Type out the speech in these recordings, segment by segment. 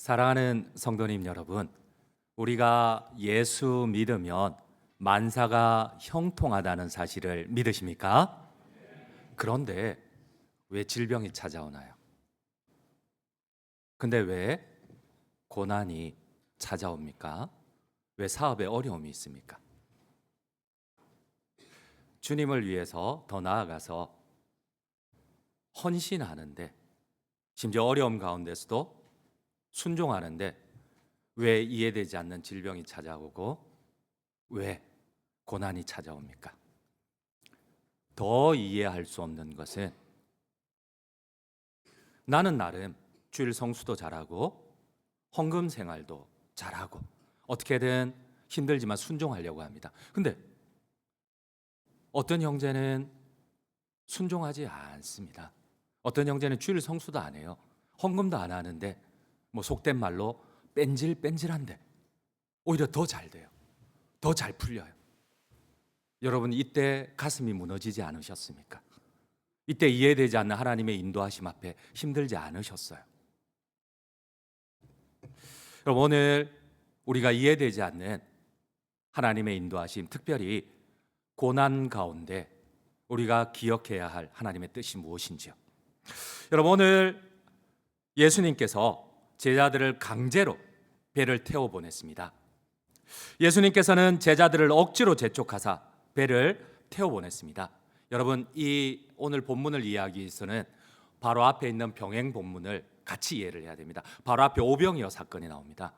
사랑하는 성도님 여러분, 우리가 예수 믿으면 만사가 형통하다는 사실을 믿으십니까? 그런데 왜 질병이 찾아오나요? 근데 왜 고난이 찾아옵니까? 왜 사업에 어려움이 있습니까? 주님을 위해서 더 나아가서 헌신하는데, 심지어 어려움 가운데서도 순종하는데 왜 이해되지 않는 질병이 찾아오고 왜 고난이 찾아옵니까? 더 이해할 수 없는 것은 나는 나름 주일 성수도 잘하고 헌금 생활도 잘하고 어떻게든 힘들지만 순종하려고 합니다. 근데 어떤 형제는 순종하지 않습니다. 어떤 형제는 주일 성수도 안 해요. 헌금도 안 하는데 속된 말로 뺀질뺀질한데 오히려 더 잘 돼요. 더 잘 풀려요. 여러분, 이때 가슴이 무너지지 않으셨습니까? 이때 이해되지 않는 하나님의 인도하심 앞에 힘들지 않으셨어요? 여러분, 오늘 우리가 이해되지 않는 하나님의 인도하심, 특별히 고난 가운데 우리가 기억해야 할 하나님의 뜻이 무엇인지요? 여러분, 오늘 예수님께서 제자들을 강제로 배를 태워 보냈습니다. 예수님께서는 제자들을 억지로 재촉하사 배를 태워 보냈습니다. 여러분, 이 오늘 본문을 이해하기 위해서는 바로 앞에 있는 병행 본문을 같이 이해를 해야 됩니다. 바로 앞에 오병이어 사건이 나옵니다.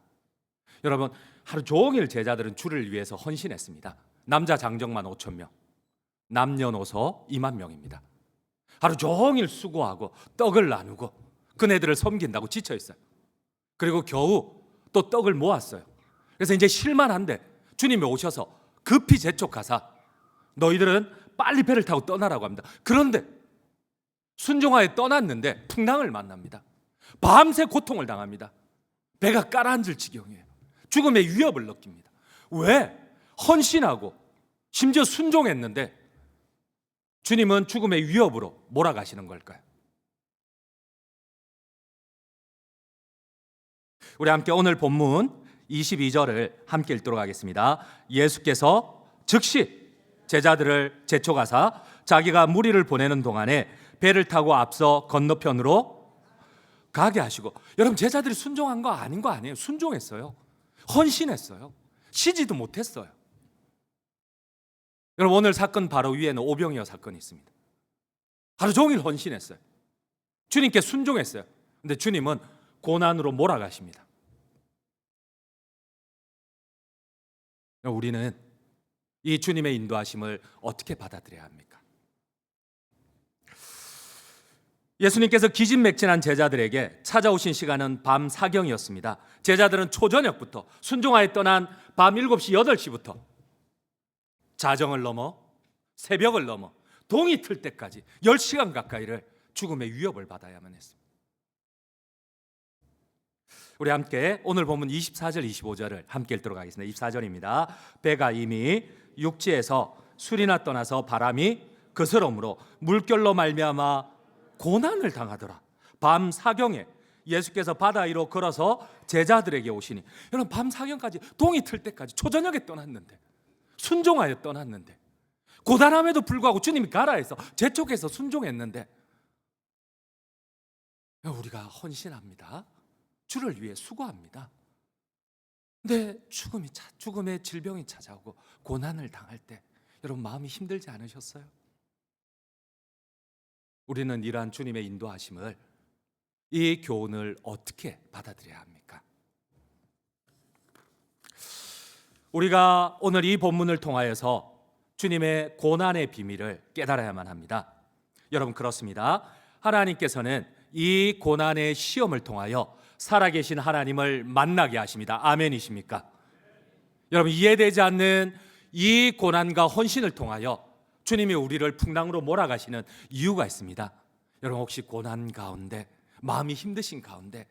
여러분, 하루 종일 제자들은 주를 위해서 헌신했습니다. 남자 장정만 5천 명, 남녀노소 2만 명입니다. 하루 종일 수고하고 떡을 나누고 그네들을 섬긴다고 지쳐 있어요. 그리고 겨우 또 떡을 모았어요. 그래서 이제 쉴만한데 주님이 오셔서 급히 재촉하사 너희들은 빨리 배를 타고 떠나라고 합니다. 그런데 순종하에 떠났는데 풍랑을 만납니다. 밤새 고통을 당합니다. 배가 가라앉을 지경이에요. 죽음의 위협을 느낍니다. 왜? 헌신하고 심지어 순종했는데 주님은 죽음의 위협으로 몰아가시는 걸까요? 우리 함께 오늘 본문 22절을 함께 읽도록 하겠습니다. 예수께서 즉시 제자들을 재촉하사 자기가 무리를 보내는 동안에 배를 타고 앞서 건너편으로 가게 하시고, 여러분, 제자들이 순종한 거 아닌 거 아니에요. 순종했어요. 헌신했어요. 쉬지도 못했어요. 여러분, 오늘 사건 바로 위에는 오병이어 사건이 있습니다. 하루 종일 헌신했어요. 주님께 순종했어요. 근데 주님은 고난으로 몰아가십니다. 우리는 이 주님의 인도하심을 어떻게 받아들여야 합니까? 예수님께서 기진맥진한 제자들에게 찾아오신 시간은 밤 사경이었습니다. 제자들은 초저녁부터 순종하에 떠난 밤 7시, 8시부터 자정을 넘어 새벽을 넘어 동이 틀 때까지 10시간 가까이를 죽음의 위협을 받아야만 했습니다. 우리 함께 오늘 본문 24절, 25절을 함께 읽도록 하겠습니다. 24절입니다. 배가 이미 육지에서 술이나 떠나서 바람이 그스러움으로 물결로 말미암아 고난을 당하더라. 밤 사경에 예수께서 바다 위로 걸어서 제자들에게 오시니, 여러분, 밤 사경까지 동이 틀 때까지 초저녁에 떠났는데, 순종하여 떠났는데, 고단함에도 불구하고 주님이 가라 해서 재촉해서 순종했는데, 우리가 헌신합니다. 주를 위해 수고합니다. 근데 죽음의 질병이 찾아오고 고난을 당할 때 여러분, 마음이 힘들지 않으셨어요? 우리는 이러한 주님의 인도하심을, 이 교훈을 어떻게 받아들여야 합니까? 우리가 오늘 이 본문을 통하여서 주님의 고난의 비밀을 깨달아야만 합니다. 여러분, 그렇습니다. 하나님께서는 이 고난의 시험을 통하여 살아계신 하나님을 만나게 하십니다. 아멘이십니까? 여러분, 이해되지 않는 이 고난과 헌신을 통하여 주님이 우리를 풍랑으로 몰아가시는 이유가 있습니다. 여러분, 혹시 고난 가운데, 마음이 힘드신 가운데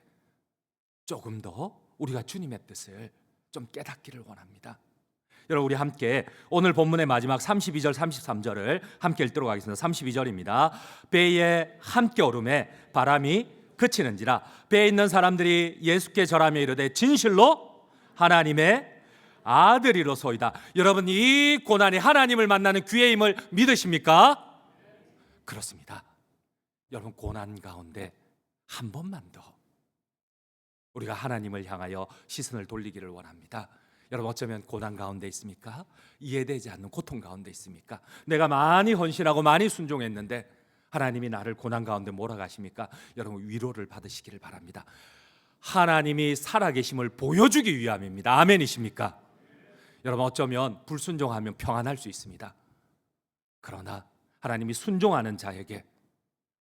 조금 더 우리가 주님의 뜻을 좀 깨닫기를 원합니다. 여러분, 우리 함께 오늘 본문의 마지막 32절, 33절을 함께 읽도록 하겠습니다. 32절입니다. 배의 함께 오름에 바람이 그치는지라 배에 있는 사람들이 예수께 절하며 이르되 진실로 하나님의 아들이로소이다. 여러분, 이 고난이 하나님을 만나는 기회임을 믿으십니까? 그렇습니다. 여러분, 고난 가운데 한 번만 더 우리가 하나님을 향하여 시선을 돌리기를 원합니다. 여러분, 어쩌면 고난 가운데 있습니까? 이해되지 않는 고통 가운데 있습니까? 내가 많이 헌신하고 많이 순종했는데 하나님이 나를 고난 가운데 몰아가십니까? 여러분, 위로를 받으시기를 바랍니다. 하나님이 살아계심을 보여주기 위함입니다. 아멘이십니까? 여러분, 어쩌면 불순종하면 평안할 수 있습니다. 그러나 하나님이 순종하는 자에게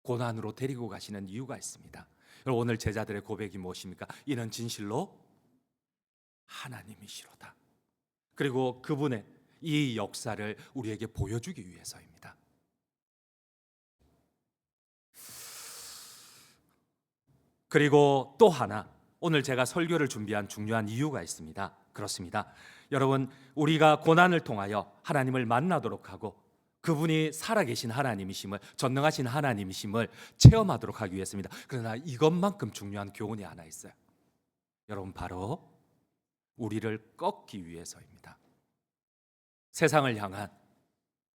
고난으로 데리고 가시는 이유가 있습니다. 여러분, 오늘 제자들의 고백이 무엇입니까? 이는 진실로 하나님이시로다. 그리고 그분의 이 역사를 우리에게 보여주기 위해서입니다. 그리고 또 하나, 오늘 제가 설교를 준비한 중요한 이유가 있습니다. 그렇습니다. 여러분, 우리가 고난을 통하여 하나님을 만나도록 하고 그분이 살아계신 하나님이심을, 전능하신 하나님이심을 체험하도록 하기 위해서입니다. 그러나 이것만큼 중요한 교훈이 하나 있어요. 여러분, 바로 우리를 꺾기 위해서입니다. 세상을 향한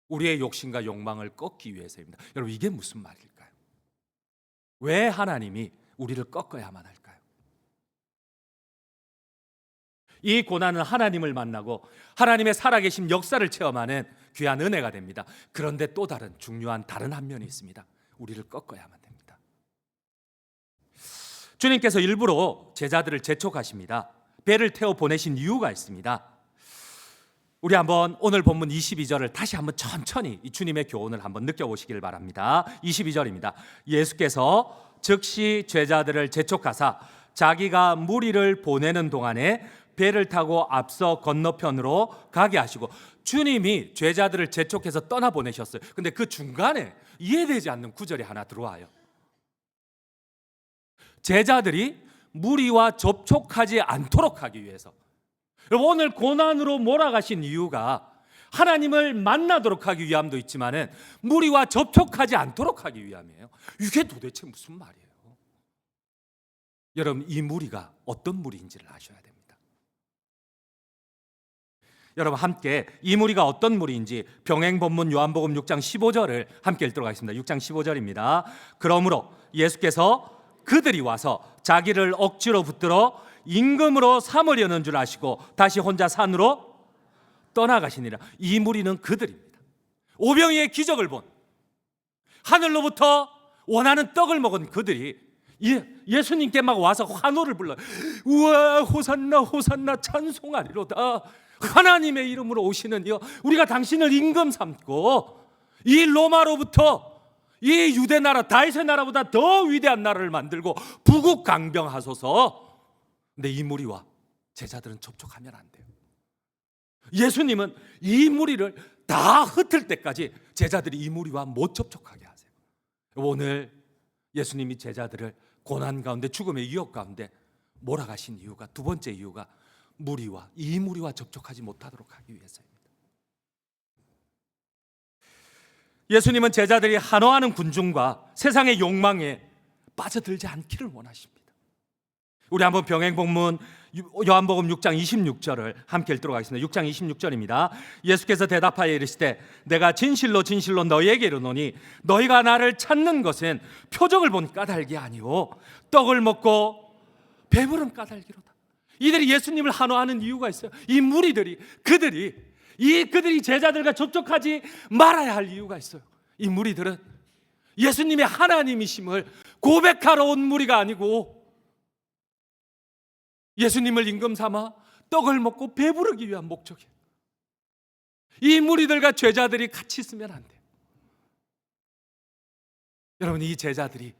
우리의 욕심과 욕망을 꺾기 위해서입니다. 여러분, 이게 무슨 말일까요? 왜 하나님이 우리를 꺾어야만 할까요? 이 고난은 하나님을 만나고 하나님의 살아계신 역사를 체험하는 귀한 은혜가 됩니다. 그런데 또 다른 중요한 다른 한 면이 있습니다. 우리를 꺾어야만 됩니다. 주님께서 일부러 제자들을 재촉하십니다. 배를 태워 보내신 이유가 있습니다. 우리 한번 오늘 본문 22절을 다시 한번 천천히 이 주님의 교훈을 한번 느껴보시기를 바랍니다. 22절입니다. 예수께서 즉시 제자들을 재촉하사 자기가 무리를 보내는 동안에 배를 타고 앞서 건너편으로 가게 하시고, 주님이 제자들을 재촉해서 떠나보내셨어요. 근데 그 중간에 이해되지 않는 구절이 하나 들어와요. 제자들이 무리와 접촉하지 않도록 하기 위해서. 여러분, 오늘 고난으로 몰아가신 이유가 하나님을 만나도록 하기 위함도 있지만은 무리와 접촉하지 않도록 하기 위함이에요. 이게 도대체 무슨 말이에요? 여러분, 이 무리가 어떤 무리인지를 아셔야 됩니다. 여러분, 함께 이 무리가 어떤 무리인지 병행본문 요한복음 6장 15절을 함께 읽도록 하겠습니다. 6장 15절입니다. 그러므로 예수께서 그들이 와서 자기를 억지로 붙들어 임금으로 삼으려는 줄 아시고 다시 혼자 산으로 떠나가시니라. 이 무리는 그들입니다. 오병이의 기적을 본, 하늘로부터 원하는 떡을 먹은 그들이 예수님께 막 와서 환호를 불러요. 우와, 호산나 호산나, 찬송하리로다. 하나님의 이름으로 오시는 이여, 우리가 당신을 임금 삼고 이 로마로부터 이 유대 나라, 다윗의 나라보다 더 위대한 나라를 만들고 부국강병하소서. 근데 이 무리와 제자들은 접촉하면 안 돼요. 예수님은 이 무리를 다 흩을 때까지 제자들이 이 무리와 못 접촉하게 하세요. 오늘 예수님이 제자들을 고난 가운데, 죽음의 위협 가운데 몰아가신 이유가, 두 번째 이유가 이 무리와 접촉하지 못하도록 하기 위해서입니다. 예수님은 제자들이 한화하는 군중과 세상의 욕망에 빠져들지 않기를 원하십니다. 우리 한번 병행본문 요한복음 6장 26절을 함께 읽도록 하겠습니다. 6장 26절입니다. 예수께서 대답하여 이르시되 내가 진실로 진실로 너희에게 이르노니 너희가 나를 찾는 것은 표적을 본 까닭이 아니오 떡을 먹고 배부른 까닭이로다. 이들이 예수님을 한화하는 이유가 있어요. 이 무리들이, 그들이 제자들과 접촉하지 말아야 할 이유가 있어요. 이 무리들은 예수님의 하나님이심을 고백하러 온 무리가 아니고 예수님을 임금 삼아 떡을 먹고 배부르기 위한 목적이에요. 이 무리들과 제자들이 같이 있으면 안 돼요. 여러분, 이 제자들이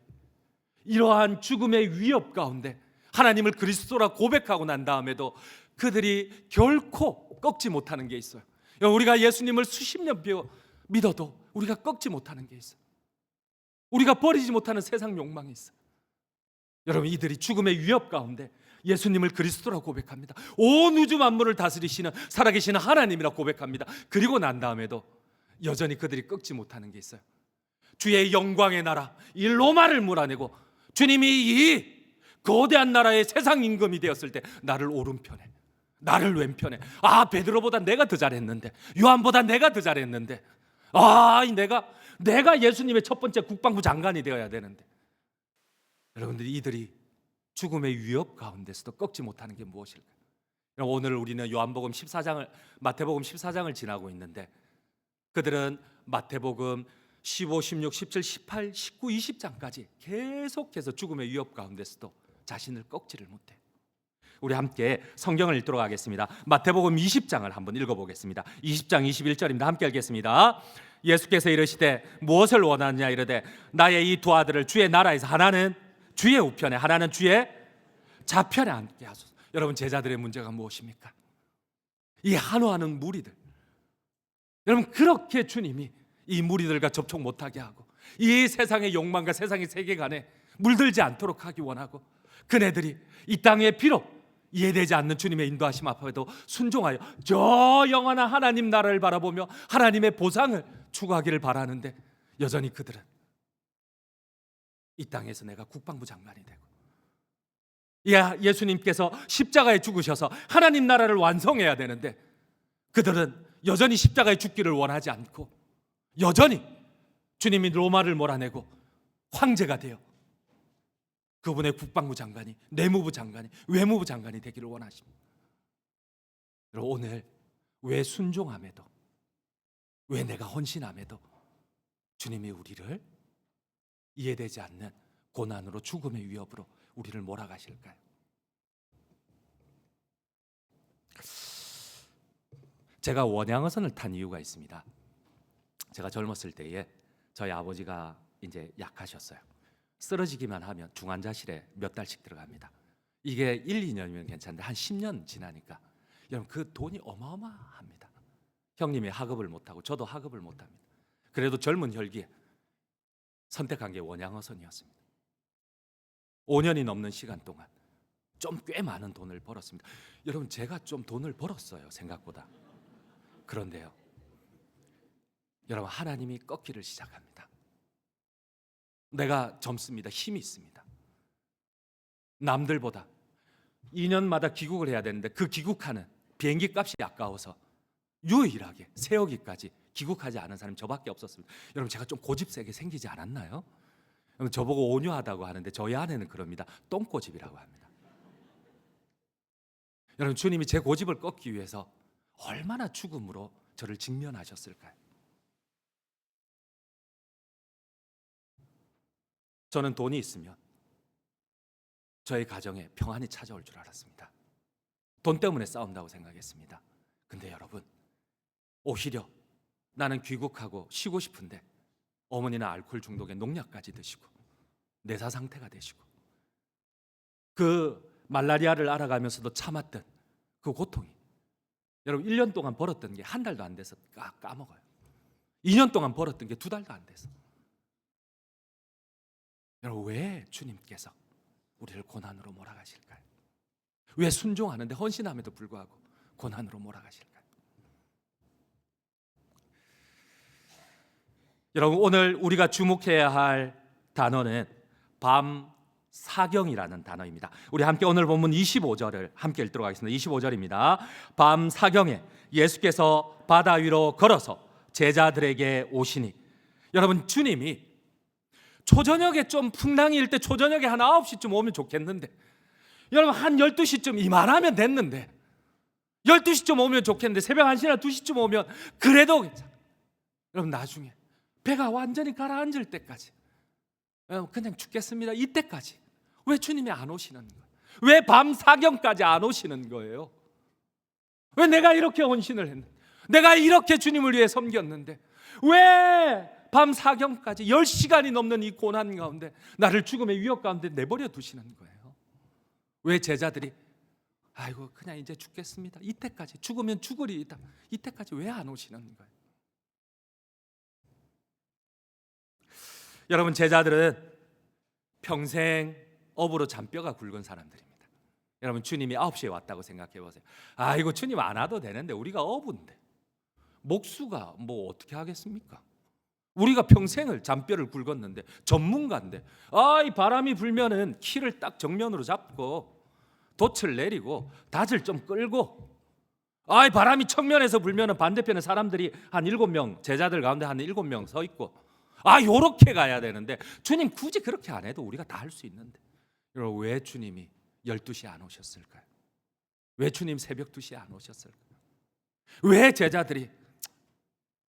이러한 죽음의 위협 가운데 하나님을 그리스도라 고백하고 난 다음에도 그들이 결코 꺾지 못하는 게 있어요. 우리가 예수님을 수십 년 믿어도 우리가 꺾지 못하는 게 있어요. 우리가 버리지 못하는 세상 욕망이 있어요. 여러분, 이들이 죽음의 위협 가운데 예수님을 그리스도라 고백합니다. 온 우주 만물을 다스리시는 살아계시는 하나님이라 고백합니다. 그리고 난 다음에도 여전히 그들이 꺾지 못하는 게 있어요. 주의 영광의 나라, 이 로마를 몰아내고 주님이 이 거대한 나라의 세상 임금이 되었을 때 나를 오른편에, 나를 왼편에, 베드로보다 내가 더 잘했는데, 요한보다 내가 더 잘했는데, 내가 예수님의 첫 번째 국방부 장관이 되어야 되는데. 여러분들, 이들이 죽음의 위협 가운데서도 꺾지 못하는 게 무엇일까요? 오늘 우리는 마태복음 14장을 지나고 있는데, 그들은 마태복음 15, 16, 17, 18, 19, 20장까지 계속해서 죽음의 위협 가운데서도 자신을 꺾지를 못해. 우리 함께 성경을 읽도록 하겠습니다. 마태복음 20장을 한번 읽어보겠습니다. 20장 21절입니다. 함께 읽겠습니다. 예수께서 이르시되 무엇을 원하느냐 이르되 나의 이 두 아들을 주의 나라에서 하나는 주의 우편에 하나는 주의 좌편에 앉게 하소서. 여러분, 제자들의 문제가 무엇입니까? 이 한호하는 무리들. 여러분, 그렇게 주님이 이 무리들과 접촉 못하게 하고 이 세상의 욕망과 세상의 세계관에 물들지 않도록 하기 원하고, 그네들이 이 땅에 비록 이해되지 않는 주님의 인도하심 앞에도 순종하여 저 영원한 하나님 나라를 바라보며 하나님의 보상을 추구하기를 바라는데, 여전히 그들은 이 땅에서 내가 국방부 장관이 되고 예수님께서 십자가에 죽으셔서 하나님 나라를 완성해야 되는데, 그들은 여전히 십자가에 죽기를 원하지 않고 여전히 주님이 로마를 몰아내고 황제가 되어 그분의 국방부 장관이, 내무부 장관이, 외무부 장관이 되기를 원하십니다. 여러분, 오늘 왜 순종함에도, 왜 내가 헌신함에도 주님이 우리를 이해되지 않는 고난으로, 죽음의 위협으로 우리를 몰아가실까요? 제가 원양어선을 탄 이유가 있습니다. 제가 젊었을 때에 저희 아버지가 이제 약하셨어요. 쓰러지기만 하면 중환자실에 몇 달씩 들어갑니다. 이게 1, 2년이면 괜찮은데 한 10년 지나니까 여러분, 그 돈이 어마어마합니다. 형님이 학업을 못하고 저도 학업을 못합니다. 그래도 젊은 혈기에 선택한 게 원양어선이었습니다. 5년이 넘는 시간 동안 좀 꽤 많은 돈을 벌었습니다. 여러분, 제가 좀 돈을 벌었어요, 생각보다. 그런데요, 여러분, 하나님이 꺾기를 시작합니다. 내가 젊습니다. 힘이 있습니다. 남들보다 2년마다 귀국을 해야 되는데 그 귀국하는 비행기 값이 아까워서 유일하게 새어기까지 귀국하지 않은 사람이 저밖에 없었습니다. 여러분, 제가 좀 고집세게 생기지 않았나요? 여러분, 저보고 온유하다고 하는데 저희 아내는 그럽니다. 똥고집이라고 합니다. 여러분, 주님이 제 고집을 꺾기 위해서 얼마나 죽음으로 저를 직면하셨을까요? 저는 돈이 있으면 저의 가정에 평안이 찾아올 줄 알았습니다. 돈 때문에 싸운다고 생각했습니다. 근데 여러분, 오히려 나는 귀국하고 쉬고 싶은데 어머니는 알코올 중독에 농약까지 드시고 내사 상태가 되시고, 그 말라리아를 알아가면서도 참았던 그 고통이, 여러분, 1년 동안 벌었던 게 한 달도 안 돼서 까먹어요. 2년 동안 벌었던 게 2달도 안 돼서. 여러분, 왜 주님께서 우리를 고난으로 몰아가실까요? 왜 순종하는데, 헌신함에도 불구하고 고난으로 몰아가실까요? 여러분, 오늘 우리가 주목해야 할 단어는 밤사경이라는 단어입니다. 우리 함께 오늘 본문 25절을 함께 읽도록 하겠습니다. 25절입니다. 밤사경에 예수께서 바다 위로 걸어서 제자들에게 오시니. 여러분, 주님이 초저녁에 좀 풍랑이 일 때 초저녁에 한 9시쯤 오면 좋겠는데, 여러분, 한 12시쯤 이만하면 됐는데 12시쯤 오면 좋겠는데 새벽 1시나 2시쯤 오면 그래도 괜찮아요. 여러분, 나중에 배가 완전히 가라앉을 때까지 그냥 죽겠습니다, 이때까지 왜 주님이 안 오시는 거예요? 왜 밤사경까지 안 오시는 거예요? 왜 내가 이렇게 헌신을 했는데, 내가 이렇게 주님을 위해 섬겼는데 왜 밤사경까지 10시간이 넘는 이 고난 가운데 나를 죽음의 위협 가운데 내버려 두시는 거예요? 왜 제자들이 아이고 그냥 이제 죽겠습니다, 이때까지 죽으면 죽으리이다, 이때까지 왜 안 오시는 거예요? 여러분, 제자들은 평생 업으로 잔뼈가 굵은 사람들입니다. 여러분, 주님이 9시에 왔다고 생각해 보세요. 아이고 주님 안 와도 되는데 우리가 어부인데 목수가 뭐 어떻게 하겠습니까? 우리가 평생을 잔뼈를 굵었는데 전문가인데 이 바람이 불면은 키를 딱 정면으로 잡고 돛을 내리고 닷을 좀 끌고 이 바람이 측면에서 불면은 반대편에 사람들이 한 7명 제자들 가운데 한 7명 서 있고 요렇게 가야 되는데 주님 굳이 그렇게 안 해도 우리가 다 할 수 있는데 여러분 왜 주님이 12시에 안 오셨을까요? 왜 주님 새벽 2시에 안 오셨을까요? 왜 제자들이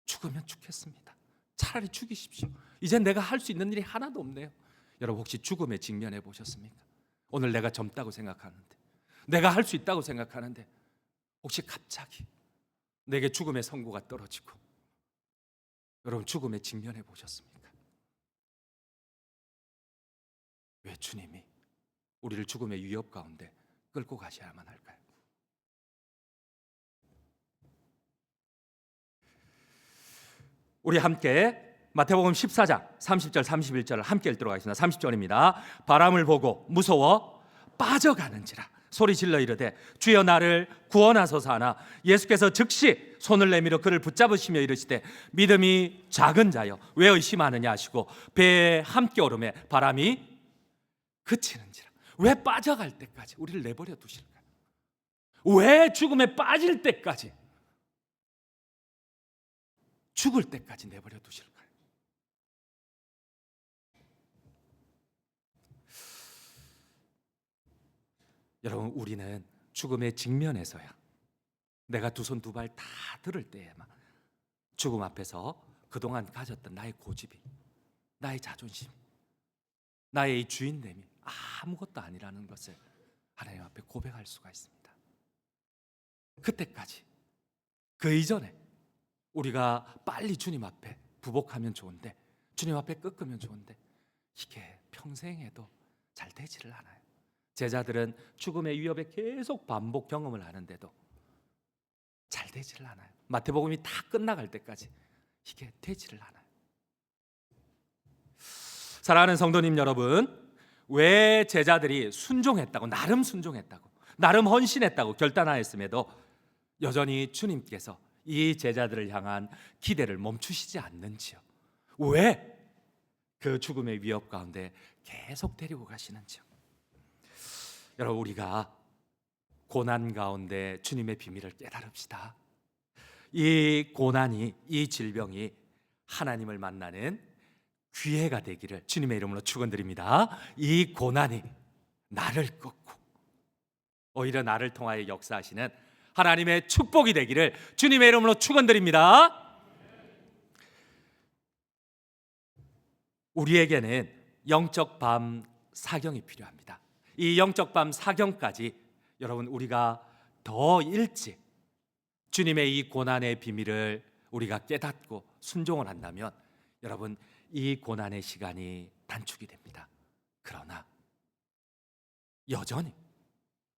죽으면 죽겠습니다. 차라리 죽이십시오. 이젠 내가 할 수 있는 일이 하나도 없네요. 여러분 혹시 죽음에 직면해 보셨습니까? 오늘 내가 젊다고 생각하는데 내가 할 수 있다고 생각하는데 혹시 갑자기 내게 죽음의 선고가 떨어지고 여러분 죽음에 직면해 보셨습니까? 왜 주님이 우리를 죽음의 위협 가운데 끌고 가셔야만 할까요? 우리 함께 마태복음 14장 30절 31절을 함께 읽도록 하겠습니다. 30절입니다. 바람을 보고 무서워 빠져가는지라 소리 질러 이르되 주여 나를 구원하소서 하나 예수께서 즉시 손을 내밀어 그를 붙잡으시며 이르시되 믿음이 작은 자여 왜 의심하느냐 하시고 배에 함께 오르매 바람이 그치는지라. 왜 빠져갈 때까지 우리를 내버려 두실까요? 왜 죽음에 빠질 때까지 죽을 때까지 내버려 두실까요? 여러분 우리는 죽음에 직면해서야 내가 두 손 두 발 다 들을 때에만 죽음 앞에서 그동안 가졌던 나의 고집이 나의 자존심 나의 이 주인됨이 아무것도 아니라는 것을 하나님 앞에 고백할 수가 있습니다. 그때까지 그 이전에 우리가 빨리 주님 앞에 부복하면 좋은데 주님 앞에 꺾으면 좋은데 이게 평생에도 잘 되지를 않아요. 제자들은 죽음의 위협에 계속 반복 경험을 하는데도 잘 되지를 않아요. 마태복음이 다 끝나갈 때까지 이게 되지를 않아요. 사랑하는 성도님 여러분, 왜 제자들이 순종했다고 나름 순종했다고 나름 헌신했다고 결단하였음에도 여전히 주님께서 이 제자들을 향한 기대를 멈추시지 않는지요? 왜 그 죽음의 위협 가운데 계속 데리고 가시는지요? 여러분 우리가 고난 가운데 주님의 비밀을 깨달읍시다. 이 고난이 이 질병이 하나님을 만나는 기회가 되기를 주님의 이름으로 축원드립니다. 이 고난이 나를 꺾고 오히려 나를 통하여 역사하시는 하나님의 축복이 되기를 주님의 이름으로 축원드립니다. 우리에게는 영적 밤 사경이 필요합니다. 이 영적 밤 사경까지 여러분 우리가 더 일찍 주님의 이 고난의 비밀을 우리가 깨닫고 순종을 한다면 여러분 이 고난의 시간이 단축이 됩니다. 그러나 여전히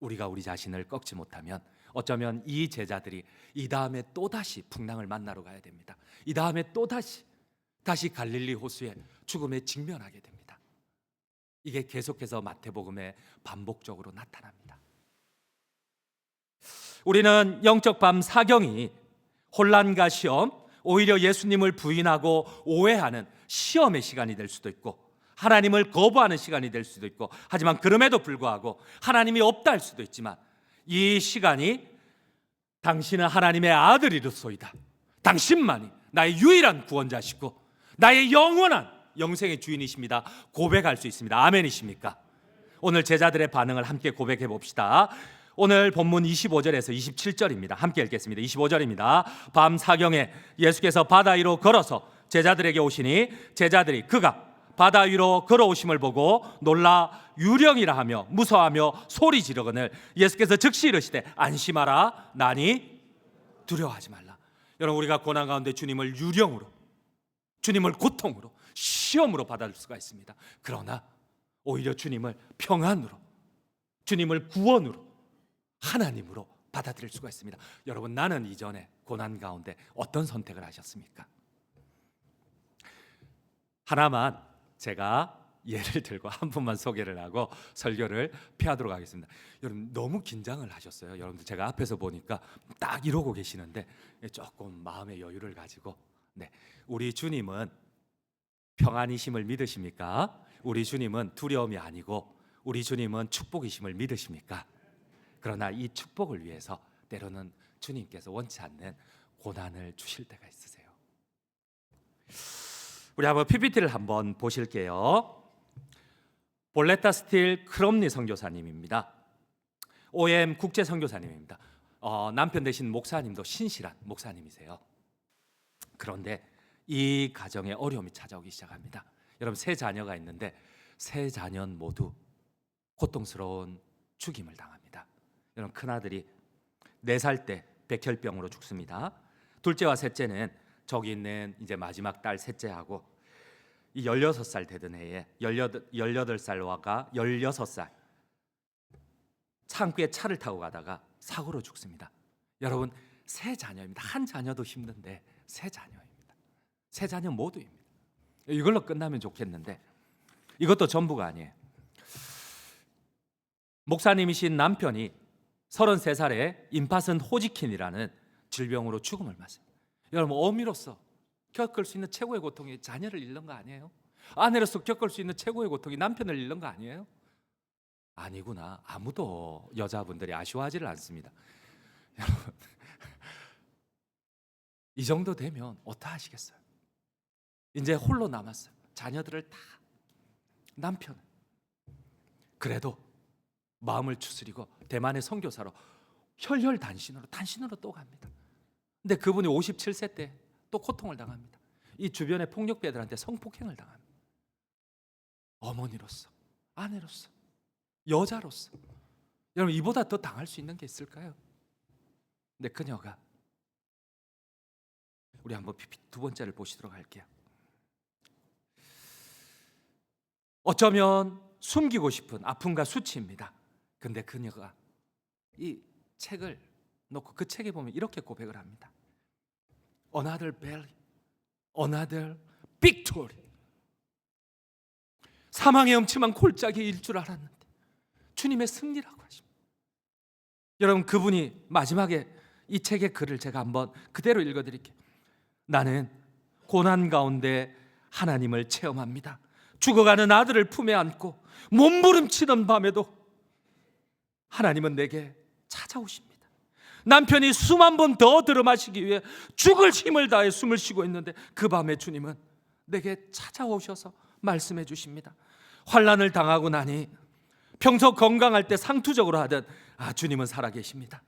우리가 우리 자신을 꺾지 못하면 어쩌면 이 제자들이 이 다음에 또다시 풍랑을 만나러 가야 됩니다. 이 다음에 또다시 갈릴리 호수에 죽음에 직면하게 됩니다. 이게 계속해서 마태복음에 반복적으로 나타납니다. 우리는 영적 밤 사경이 혼란과 시험, 오히려 예수님을 부인하고 오해하는 시험의 시간이 될 수도 있고 하나님을 거부하는 시간이 될 수도 있고 하지만 그럼에도 불구하고 하나님이 없다 할 수도 있지만 이 시간이 당신은 하나님의 아들이로소이다. 당신만이 나의 유일한 구원자시고 나의 영원한 영생의 주인이십니다. 고백할 수 있습니다. 아멘이십니까? 오늘 제자들의 반응을 함께 고백해 봅시다. 오늘 본문 25절에서 27절입니다. 함께 읽겠습니다. 25절입니다. 밤 사경에 예수께서 바다 위로 걸어서 제자들에게 오시니 제자들이 그가 바다 위로 걸어오심을 보고 놀라 유령이라 하며 무서워하며 소리 지르거늘 예수께서 즉시 이르시되 안심하라 나니 두려워하지 말라. 여러분 우리가 고난 가운데 주님을 유령으로 주님을 고통으로 시험으로 받아들 수가 있습니다. 그러나 오히려 주님을 평안으로 주님을 구원으로 하나님으로 받아들일 수가 있습니다. 여러분 나는 이전에 고난 가운데 어떤 선택을 하셨습니까? 하나만 제가 예를 들고 한 분만 소개를 하고 설교를 피하도록 하겠습니다. 여러분 너무 긴장을 하셨어요. 여러분들 제가 앞에서 보니까 딱 이러고 계시는데 조금 마음의 여유를 가지고 우리 주님은 평안이심을 믿으십니까? 우리 주님은 두려움이 아니고 우리 주님은 축복이심을 믿으십니까? 그러나 이 축복을 위해서 때로는 주님께서 원치 않는 고난을 주실 때가 있으세요. 우리 한번 PPT를 한번 보실게요. 볼레타 스틸 크롬니 선교사님입니다. OM 국제 선교사님입니다. 남편 되신 목사님도 신실한 목사님이세요. 그런데 이 가정에 어려움이 찾아오기 시작합니다. 여러분, 세 자녀가 있는데 세 자녀 모두 고통스러운 죽임을 당합니다. 여러분, 큰아들이 4살 때 백혈병으로 죽습니다. 둘째와 셋째는 저기 있는 이제 마지막 딸 셋째하고 이 16살 되던 해에 18살화가 16살 창구에 차를 타고 가다가 사고로 죽습니다. 여러분, 세 자녀입니다. 한 자녀도 힘든데 세 자녀입니다. 세 자녀 모두입니다. 이걸로 끝나면 좋겠는데 이것도 전부가 아니에요. 목사님이신 남편이 33살에 임파슨 호지킨이라는 질병으로 죽음을 맞습니다. 여러분, 어미로서 겪을 수 있는 최고의 고통이 자녀를 잃는 거 아니에요? 아내로서 겪을 수 있는 최고의 고통이 남편을 잃는 거 아니에요? 아니구나. 아무도 여자분들이 아쉬워하지를 않습니다. 여러분, 이 정도 되면 어떡하시겠어요? 이제 홀로 남았어요. 자녀들을 다. 남편은 그래도 마음을 추스리고 대만의 선교사로 단신으로 또 갑니다. 근데 그분이 57세 때 또 고통을 당합니다. 이 주변의 폭력배들한테 성폭행을 당합니다. 어머니로서, 아내로서, 여자로서, 여러분, 이보다 더 당할 수 있는 게 있을까요? 근데 그녀가, 우리 한번 두 번째를 보시도록 할게요. 어쩌면 숨기고 싶은 아픔과 수치입니다. 근데 그녀가 이 책을 놓고 그 책에 보면 이렇게 고백을 합니다. Another valley, another victory. 사망의 엄침한 골짜기일 줄 알았는데 주님의 승리라고 하십니다. 여러분, 그분이 마지막에 이 책의 글을 제가 한번 그대로 읽어드릴게요. 나는 고난 가운데 하나님을 체험합니다. 죽어가는 아들을 품에 안고 몸부림치던 밤에도 하나님은 내게 찾아오십니다. 남편이 숨 한 번 더 들어마시기 위해 죽을 힘을 다해 숨을 쉬고 있는데 그 밤에 주님은 내게 찾아오셔서 말씀해 주십니다. 환난을 당하고 나니 평소 건강할 때 상투적으로 하던 주님은 살아계십니다.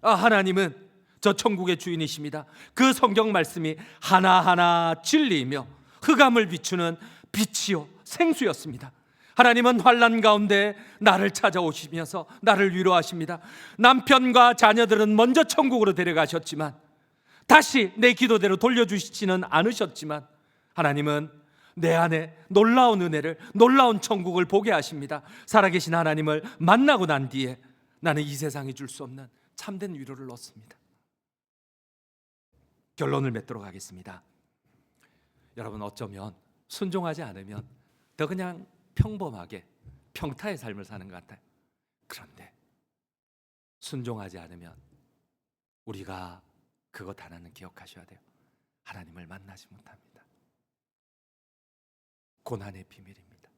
하나님은 저 천국의 주인이십니다. 그 성경 말씀이 하나하나 진리이며 흑암을 비추는 빛이요 생수였습니다. 하나님은 환난 가운데 나를 찾아오시면서 나를 위로하십니다. 남편과 자녀들은 먼저 천국으로 데려가셨지만 다시 내 기도대로 돌려주시지는 않으셨지만 하나님은 내 안에 놀라운 은혜를, 놀라운 천국을 보게 하십니다. 살아계신 하나님을 만나고 난 뒤에 나는 이 세상이 줄 수 없는 참된 위로를 얻습니다. 결론을 맺도록 하겠습니다. 여러분, 어쩌면 순종하지 않으면 더 그냥 평범하게 평타의 삶을 사는 것 같아요. 그런데 순종하지 않으면 우리가 그것 하나는 기억하셔야 돼요. 하나님을 만나지 못합니다. 고난의 비밀입니다.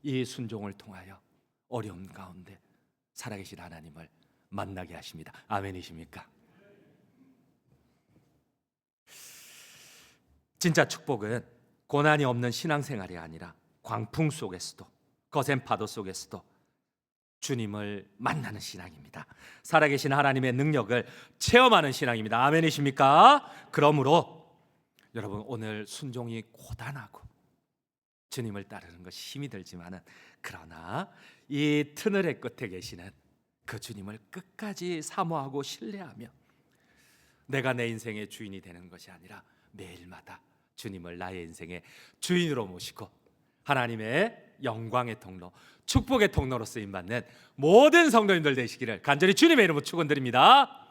이 순종을 통하여 어려움 가운데 살아계신 하나님을 만나게 하십니다. 아멘이십니까? 진짜 축복은 고난이 없는 신앙생활이 아니라 광풍 속에서도, 거센 파도 속에서도 주님을 만나는 신앙입니다. 살아계신 하나님의 능력을 체험하는 신앙입니다. 아멘이십니까? 그러므로 여러분, 오늘 순종이 고단하고 주님을 따르는 것이 힘이 들지만은, 그러나 이 터널의 끝에 계시는 그 주님을 끝까지 사모하고 신뢰하며 내가 내 인생의 주인이 되는 것이 아니라 매일마다 주님을 나의 인생의 주인으로 모시고 하나님의 영광의 통로, 축복의 통로로 쓰임받는 모든 성도님들 되시기를 간절히 주님의 이름으로 축원드립니다.